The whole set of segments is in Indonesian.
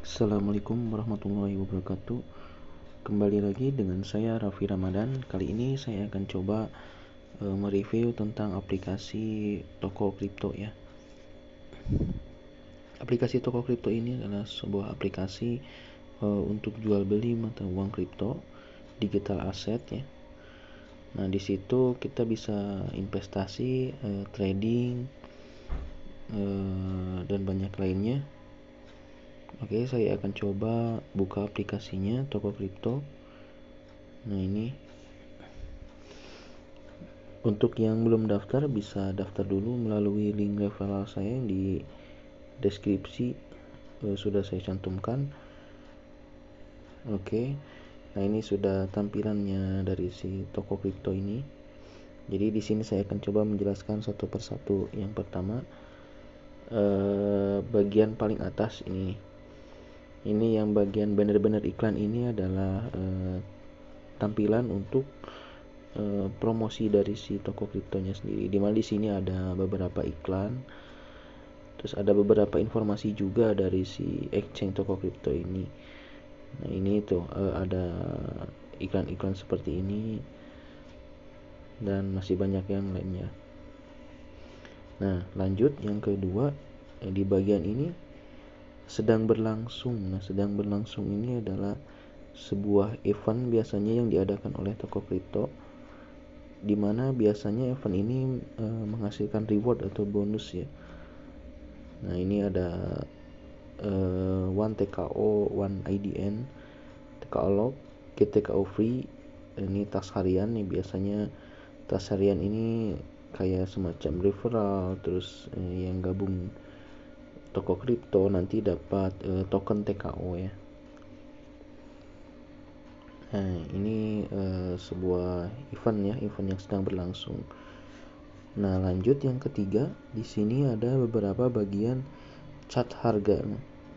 Assalamualaikum warahmatullahi wabarakatuh. Kembali lagi dengan saya Raffi Ramadan. Kali ini saya akan coba mereview tentang aplikasi toko kripto ya. Aplikasi toko kripto ini adalah sebuah aplikasi untuk jual beli mata uang kripto, digital asset ya. Nah, di situ kita bisa investasi, trading, dan banyak lainnya. Oke, saya akan coba buka aplikasinya toko kripto. Nah, ini untuk yang belum daftar bisa daftar dulu melalui link referral saya yang di deskripsi sudah saya cantumkan. Oke. Nah, ini sudah tampilannya dari si toko kripto ini. Jadi di sini saya akan coba menjelaskan satu persatu. Yang pertama, bagian paling atas ini. Ini yang bagian benar-benar iklan ini adalah tampilan untuk promosi dari si toko kriptonya sendiri. Dimana di sini ada beberapa iklan, terus ada beberapa informasi juga dari si exchange toko kripto ini. Nah, ini tuh ada iklan-iklan seperti ini dan masih banyak yang lainnya. Nah, lanjut yang kedua, di bagian ini sedang berlangsung. Nah, sedang berlangsung ini adalah sebuah event biasanya yang diadakan oleh toko kripto, dimana biasanya event ini menghasilkan reward atau bonus ya. Nah, ini ada one TKO, one IDN, TKO log, get TKO free. Ini tas harian nih, biasanya tas harian ini kayak semacam referral, terus yang gabung toko kripto nanti dapat token TKO ya. Nah, ini sebuah event ya, event yang sedang berlangsung. Nah, lanjut yang ketiga, di sini ada beberapa bagian cat harga.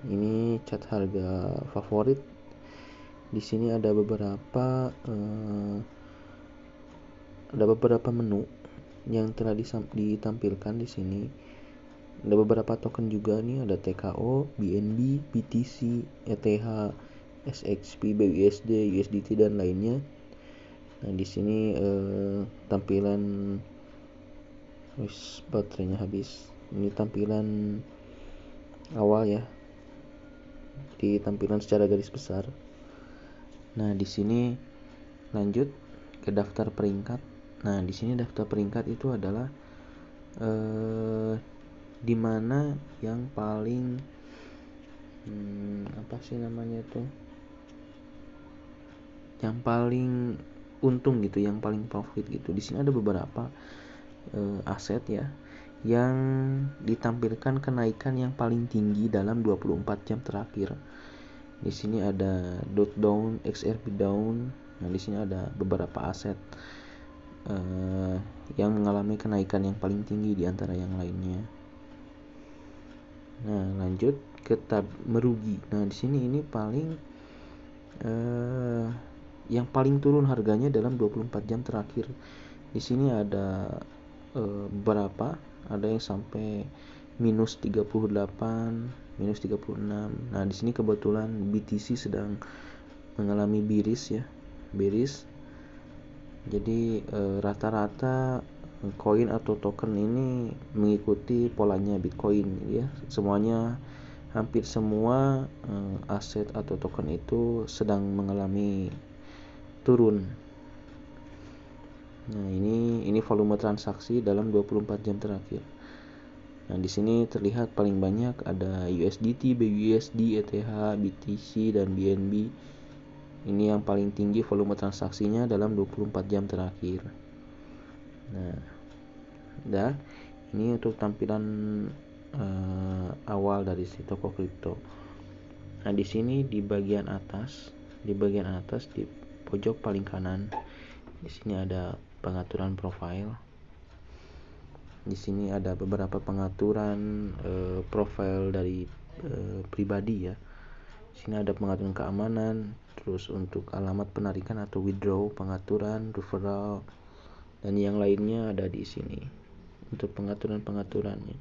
Ini cat harga favorit. Di sini ada beberapa menu yang telah ditampilkan di sini. Ada beberapa token juga nih, ada TKO, BNB, BTC, ETH, SXP, BUSD, USDT dan lainnya. Nah, di sini tampilan baterainya habis. Ini tampilan awal ya. Di tampilan secara garis besar. Nah, di sini lanjut ke daftar peringkat. Nah, di sini daftar peringkat itu adalah di mana yang paling yang paling untung gitu, yang paling profit gitu. Di sini ada beberapa aset ya yang ditampilkan kenaikan yang paling tinggi dalam 24 jam terakhir. Di sini ada dot down, XRP down. Nah, di sini ada beberapa aset yang mengalami kenaikan yang paling tinggi di antara yang lainnya. Nah, lanjut ke tab merugi. Nah, di sini ini paling yang paling turun harganya dalam 24 jam terakhir. Di sini ada berapa? Ada yang sampai minus 38, minus 36. Nah, di sini kebetulan BTC sedang mengalami bearish ya, bearish. Jadi rata-rata koin atau token ini mengikuti polanya Bitcoin ya. Semuanya, hampir semua aset atau token itu sedang mengalami turun. Nah, ini volume transaksi dalam 24 jam terakhir. Nah, di sini terlihat paling banyak ada USDT, BUSD, ETH, BTC dan BNB. Ini yang paling tinggi volume transaksinya dalam 24 jam terakhir. Nah, ini untuk tampilan awal dari si toko kripto. Nah, di sini di bagian atas di pojok paling kanan, di sini ada pengaturan profil. Di sini ada beberapa pengaturan profil dari pribadi ya. Di sini ada pengaturan keamanan, terus untuk alamat penarikan atau withdraw, pengaturan, referral, dan yang lainnya ada di sini untuk pengaturannya.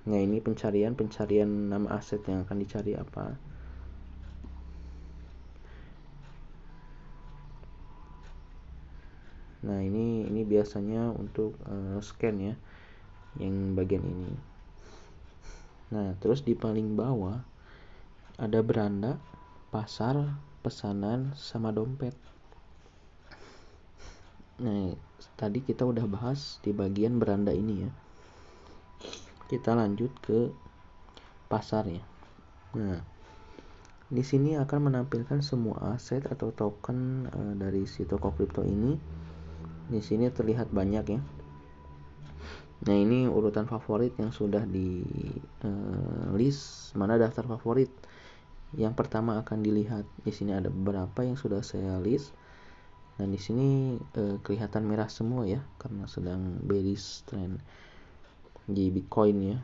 Nah, ini pencarian nama aset yang akan dicari apa. Nah, ini biasanya untuk scan ya, yang bagian ini. Nah, terus di paling bawah ada beranda, pasar, pesanan, sama dompet. Nah, tadi kita udah bahas di bagian beranda ini ya. Kita lanjut ke pasar ya. Nah, di sini akan menampilkan semua aset atau token dari si toko kripto ini. Di sini terlihat banyak ya. Nah, ini urutan favorit yang sudah di list, mana daftar favorit. Yang pertama akan dilihat. Di sini ada beberapa yang sudah saya list. Dan di sini kelihatan merah semua ya, karena sedang bearish trend di Bitcoin ya.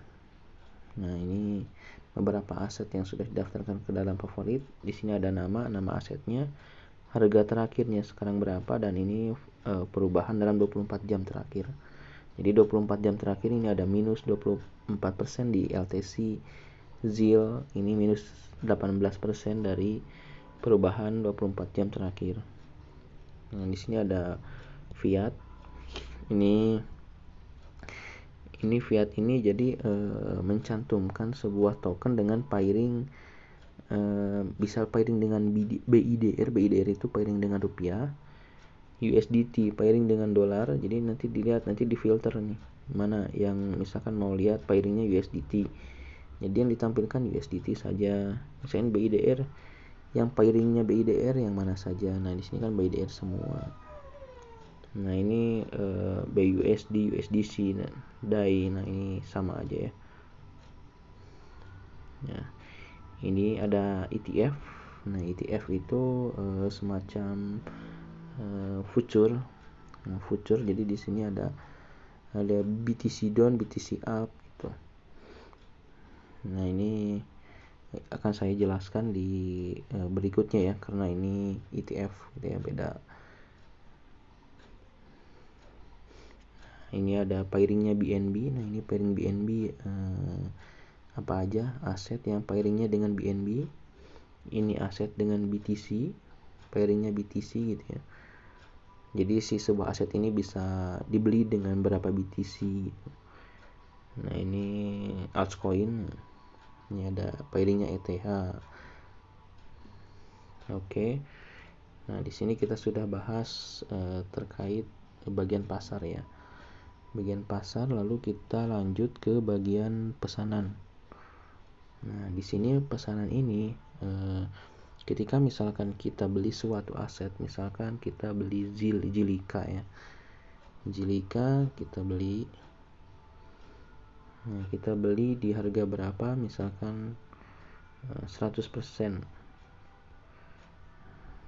Nah, ini beberapa aset yang sudah didaftarkan ke dalam favorit. Di sini ada nama asetnya, harga terakhirnya sekarang berapa, dan ini perubahan dalam 24 jam terakhir. Jadi 24 jam terakhir ini ada minus 24% di LTC ZIL, ini minus 18% dari perubahan 24 jam terakhir. Nah, di sini ada fiat. Ini fiat ini jadi mencantumkan sebuah token dengan pairing, bisa pairing dengan BIDR. BIDR itu pairing dengan rupiah. USDT pairing dengan dolar. Jadi nanti dilihat, nanti difilter nih mana yang misalkan mau lihat pairingnya USDT. Jadi yang ditampilkan USDT saja. Misalnya BIDR, yang pairingnya BIDR yang mana saja. Nah, di sini kan BIDR semua. Nah, ini BUSD, USDC, DAI. Nah, ini sama aja ya. Nah, ini ada ETF. Nah, ETF itu semacam future. Nah, future, jadi di sini ada BTC down, BTC up gitu. Nah, ini akan saya jelaskan di berikutnya ya, karena ini ETF gitu ya, beda. Ini ada pairingnya BNB. Nah, ini pairing BNB apa aja aset yang pairingnya dengan BNB. Ini aset dengan BTC, pairingnya BTC gitu ya. Jadi si sebuah aset ini bisa dibeli dengan berapa BTC gitu. Nah, ini altcoin. Ini ada pairingnya ETH. Oke. Nah, di sini kita sudah bahas terkait bagian pasar ya. Bagian pasar, lalu kita lanjut ke bagian pesanan. Nah, di sini pesanan ini ketika misalkan kita beli suatu aset, misalkan kita beli Zilliqa ya. Zilliqa kita beli. Nah, kita beli di harga berapa? Misalkan 100%.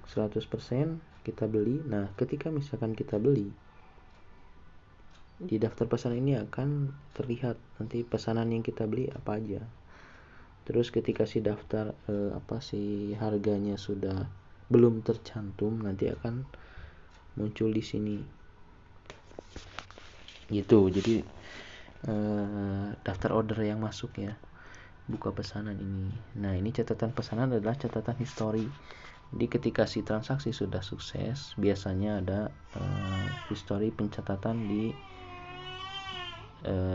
100% kita beli. Nah, ketika misalkan kita beli, di daftar pesanan ini akan terlihat nanti pesanan yang kita beli apa aja. Terus ketika si daftar si harganya sudah belum tercantum, nanti akan muncul di sini. Gitu. Jadi daftar order yang masuk ya. Buka pesanan ini. Nah, ini catatan pesanan adalah catatan history. Jadi ketika si transaksi sudah sukses, biasanya ada history pencatatan di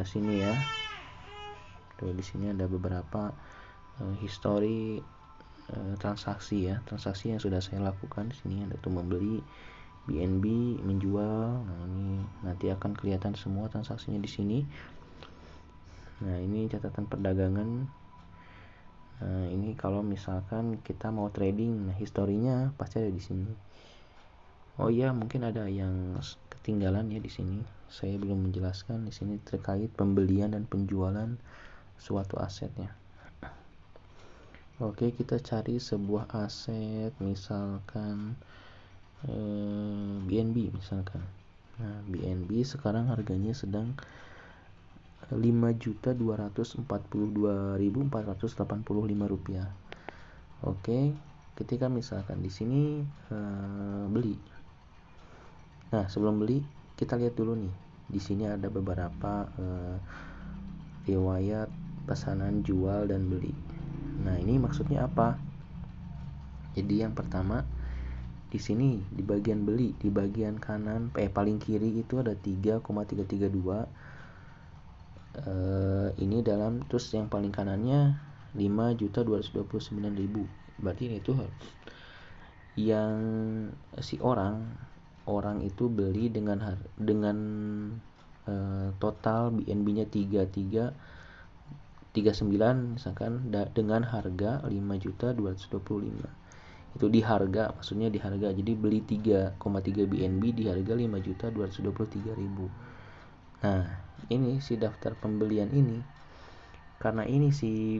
sini ya. Tuh, di sini ada beberapa history transaksi ya, transaksi yang sudah saya lakukan. Di sini ada tuh membeli, BNB, menjual. Nah, ini nanti akan kelihatan semua transaksinya di sini. Nah, ini catatan perdagangan. Nah, ini kalau misalkan kita mau trading, nah historinya pasti ada di sini. Oh iya, mungkin ada yang ketinggalan ya di sini. Saya belum menjelaskan di sini terkait pembelian dan penjualan suatu asetnya. Oke, kita cari sebuah aset, misalkan BNB misalkan. Nah, BNB sekarang harganya sedang 5.242.485 rupiah. Oke, ketika misalkan di sini beli. Nah, sebelum beli kita lihat dulu nih. Di sini ada beberapa riwayat pesanan jual dan beli. Nah, ini maksudnya apa? Jadi yang pertama di sini di bagian beli, di bagian kanan paling kiri itu ada 3,332. Ini dalam, terus yang paling kanannya 5.229.000. Berarti ini tuh yang si orang itu beli dengan total BNB-nya 39 misalkan, dengan harga 5.225. Itu di harga, maksudnya di harga. Jadi beli 3,3 BNB di harga 5.223.000. Nah, ini si daftar pembelian ini, karena ini si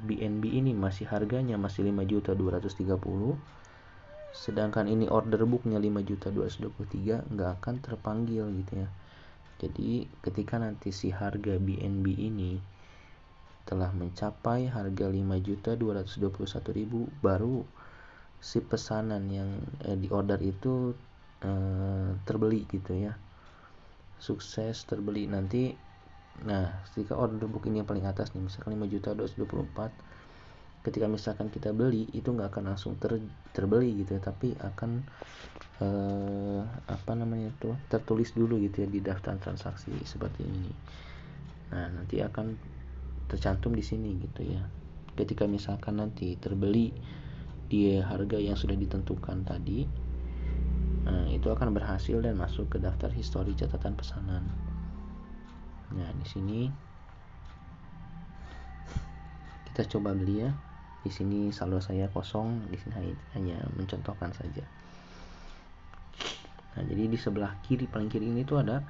BNB ini masih harganya masih 5.230, sedangkan ini order booknya 5.223, nggak akan terpanggil gitu ya. Jadi ketika nanti si harga BNB ini telah mencapai harga 5.221.000, baru si pesanan yang di order itu terbeli gitu ya, sukses terbeli nanti. Nah, ketika order book ini yang paling atas nih, misalkan 5.224, ketika misalkan kita beli itu nggak akan langsung terbeli gitu ya, tapi akan tertulis dulu gitu ya di daftar transaksi seperti ini. Nah, nanti akan tercantum di sini gitu ya. Ketika misalkan nanti terbeli di harga yang sudah ditentukan tadi, itu akan berhasil dan masuk ke daftar histori catatan pesanan. Nah, di sini kita coba beli ya. Di sini saldo saya kosong, di sini hanya mencontohkan saja. Nah, jadi di sebelah kiri, paling kiri ini tuh ada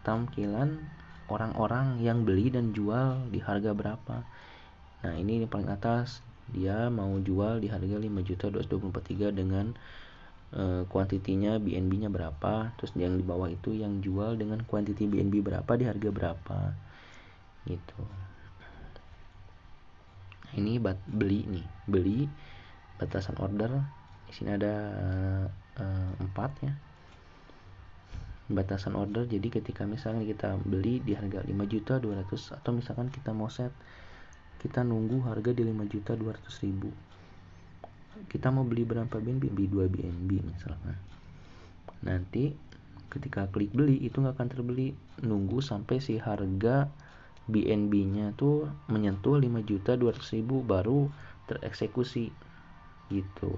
tampilan orang-orang yang beli dan jual di harga berapa. Nah, ini paling atas dia mau jual di harga 5.224.3 dengan kuantitinya BNB-nya berapa. Terus yang di bawah itu yang jual dengan kuantiti BNB berapa di harga berapa gitu. Nah, ini beli batasan order. Di sini ada 4 ya batasan order. Jadi ketika misalnya kita beli di harga 5.200.000, atau misalkan kita mau set, kita nunggu harga di 5.200.000, kita mau beli berapa BNB? 2 BNB misalkan. Nanti ketika klik beli itu nggak akan terbeli, nunggu sampai si harga BNB-nya tuh menyentuh 5.200.000 baru tereksekusi gitu.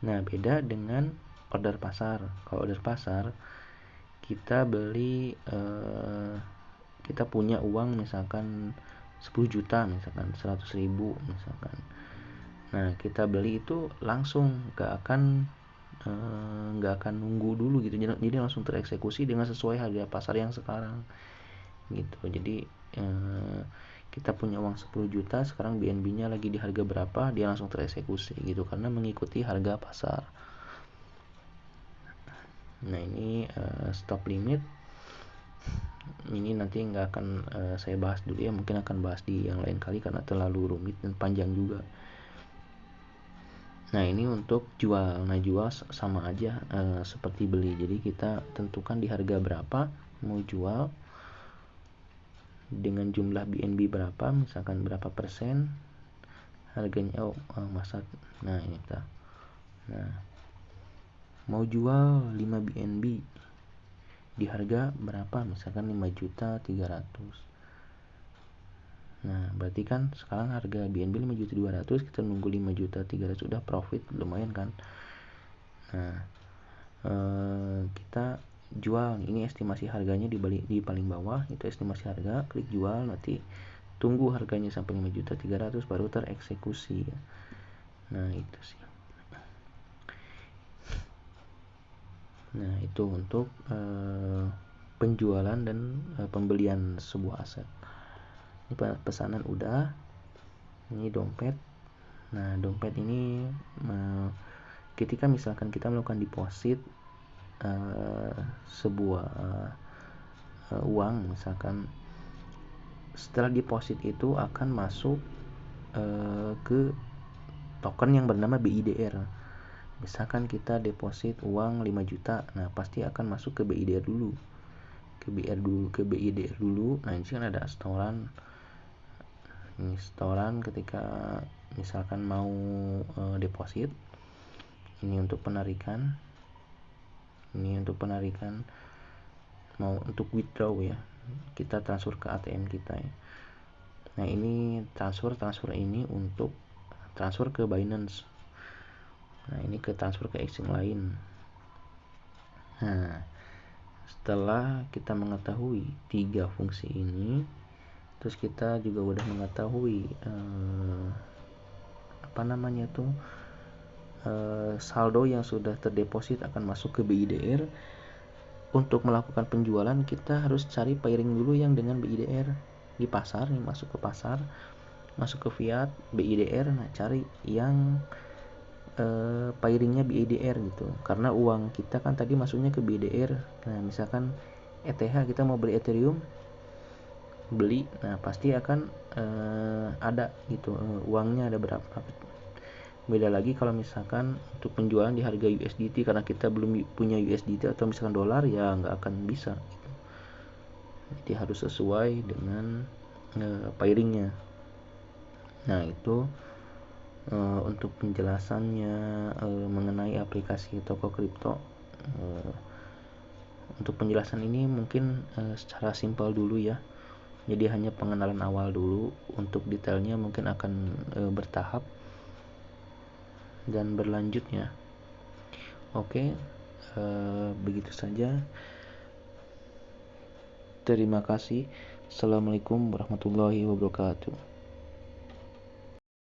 Nah, beda dengan order pasar. Kalau order pasar kita beli, kita punya uang misalkan 10 juta, misalkan 100.000 misalkan. Nah, kita beli itu langsung, nggak akan nunggu dulu gitu. Jadi langsung tereksekusi dengan sesuai harga pasar yang sekarang gitu. Jadi kita punya uang 10 juta, sekarang BNB-nya lagi di harga berapa, dia langsung tereksekusi gitu, karena mengikuti harga pasar. Nah, ini stop limit. Ini nanti nggak akan saya bahas dulu ya, mungkin akan bahas di yang lain kali karena terlalu rumit dan panjang juga. Nah, ini untuk jual. Nah, jual sama aja seperti beli. Jadi kita tentukan di harga berapa mau jual, dengan jumlah BNB berapa, misalkan berapa persen harganya. Nah, ini kita. Nah, mau jual 5 BNB di harga berapa, misalkan 5.300.000. Nah, berarti kan sekarang harga BNB 5.200.000, kita nunggu 5.300.000, udah profit lumayan kan. Nah, kita jual. Ini estimasi harganya di paling bawah, itu estimasi harga. Klik jual, nanti tunggu harganya sampai 5.300.000 baru tereksekusi. Nah, itu sih. Nah, itu untuk penjualan dan pembelian sebuah aset. Ini pesanan udah. Ini dompet. Nah, dompet ini ketika misalkan kita melakukan deposit sebuah uang, misalkan setelah deposit itu akan masuk ke token yang bernama BIDR. Misalkan kita deposit uang 5 juta, nah pasti akan masuk ke BIDR dulu. ke BR dulu, ke BIDR dulu. Nah ini kan ada setoran. Ini setoran ketika misalkan mau deposit. Ini untuk penarikan. Ini untuk penarikan. Mau untuk withdraw ya, kita transfer ke ATM kita ya. Nah ini transfer ini untuk transfer ke Binance. Nah ini ke transfer ke exchange lain. Nah setelah kita mengetahui 3 fungsi ini, terus kita juga udah mengetahui saldo yang sudah terdeposit akan masuk ke BIDR. Untuk melakukan penjualan kita harus cari pairing dulu yang dengan BIDR di pasar. Nih masuk ke pasar, masuk ke fiat BIDR. Nah cari yang pairingnya BIDR gitu, karena uang kita kan tadi masuknya ke BIDR. Nah misalkan ETH kita mau beli Ethereum, beli, nah pasti akan ada gitu uangnya ada berapa. Beda lagi kalau misalkan untuk penjualan di harga USDT, karena kita belum punya USDT atau misalkan dolar, ya nggak akan bisa. Jadi harus sesuai dengan pairingnya. Nah itu untuk penjelasannya mengenai aplikasi toko kripto. Untuk penjelasan ini mungkin secara simpel dulu ya. Jadi hanya pengenalan awal dulu. Untuk detailnya mungkin akan bertahap dan berlanjutnya. Oke, begitu saja. Terima kasih. Assalamualaikum warahmatullahi wabarakatuh.